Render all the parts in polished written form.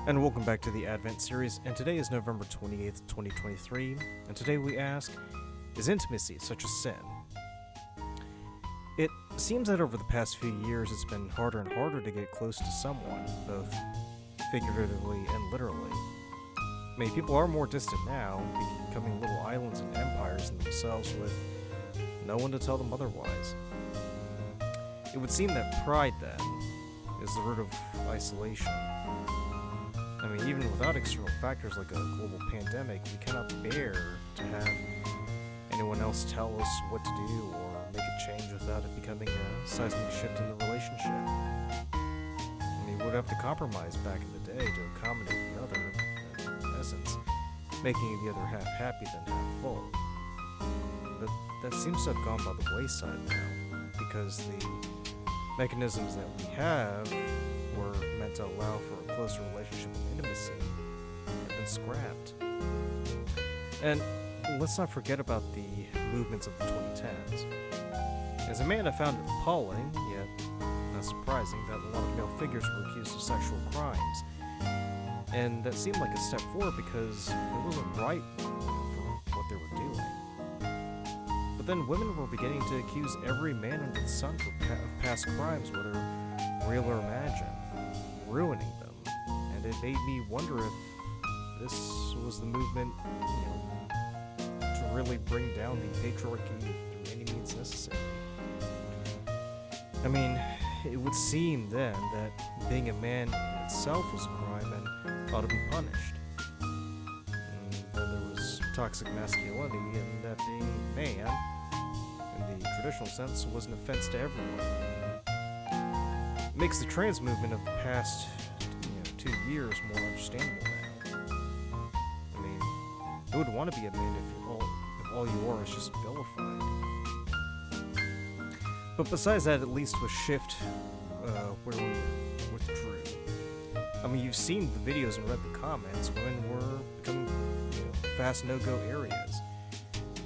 And welcome back to the Advent series, and today is November 28th, 2023, and today we ask, is intimacy such a sin? It seems that over the past few years it's been harder and harder to get close to someone, both figuratively and literally. Many people are more distant now, becoming little islands and empires in themselves with no one to tell them otherwise. It would seem that pride, then, is the root of isolation. I mean, even without external factors like a global pandemic, we cannot bear to have anyone else tell us what to do or make a change without it becoming a seismic shift in the relationship. I mean, we would have to compromise back in the day to accommodate the other, in essence, making the other half happy than half full. But that seems to have gone by the wayside now, because the mechanisms that we have were meant to allow for a closer relationship with intimacy have been scrapped. And let's not forget about the movements of the 2010s. As a man, I found it appalling, yet not surprising, that a lot of male figures were accused of sexual crimes. And that seemed like a step forward because it wasn't right for what they were doing. But then women were beginning to accuse every man under the sun of past crimes, whether real or imagined, ruining them. And it made me wonder if this was the movement, to really bring down the patriarchy through any means necessary. I mean, it would seem then that being a man in itself was a crime and ought to be punished. And then there was toxic masculinity, and that being a man, in the traditional sense, was an offense to everyone. It makes the trans movement of the past 2 years more understandable now. I mean, who would want to be a man if all you are is just vilified? But besides that, at least with shift where we withdrew. I mean, you've seen the videos and read the comments. Women were becoming fast no-go areas.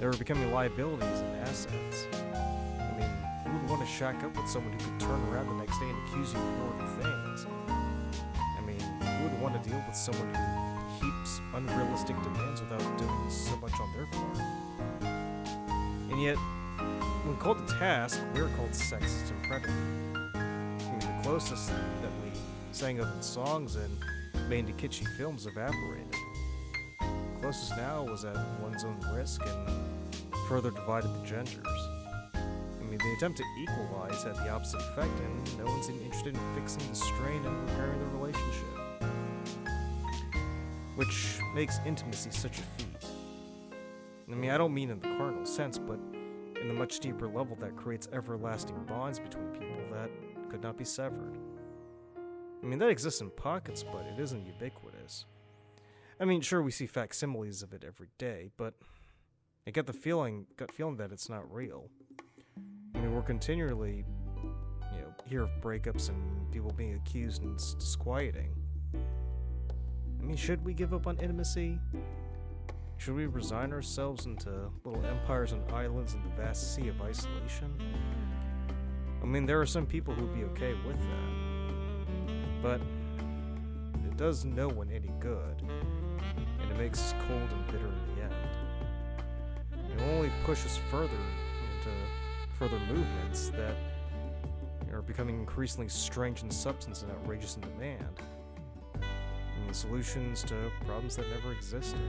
They were becoming liabilities and assets. I mean, who would want to shack up with someone who could turn around the next day and accuse you of horrible things? I mean, who would want to deal with someone who heaps unrealistic demands without doing so much on their part? And yet, when called to task, we're called sexist and predator. I mean, the closest that we sang of in songs and made into kitschy films evaporated. The closest now was at one's own risk and further divided the genders. I mean, the attempt to equalize had the opposite effect, and no one seemed interested in fixing the strain and repairing the relationship. Which makes intimacy such a feat. I mean, I don't mean in the carnal sense, but in the much deeper level that creates everlasting bonds between people that could not be severed. I mean, that exists in pockets, but it isn't ubiquitous. I mean, sure, we see facsimiles of it every day, but I get the gut feeling that it's not real. I mean, we're continually, hear of breakups and people being accused, and it's disquieting. I mean, should we give up on intimacy? Should we resign ourselves into little empires and islands in the vast sea of isolation? I mean, there are some people who'd be okay with that. But it does no one any good, and it makes us cold and bitter in the end. It will only push us further into further movements that are becoming increasingly strange in substance and outrageous in demand. And solutions to problems that never existed.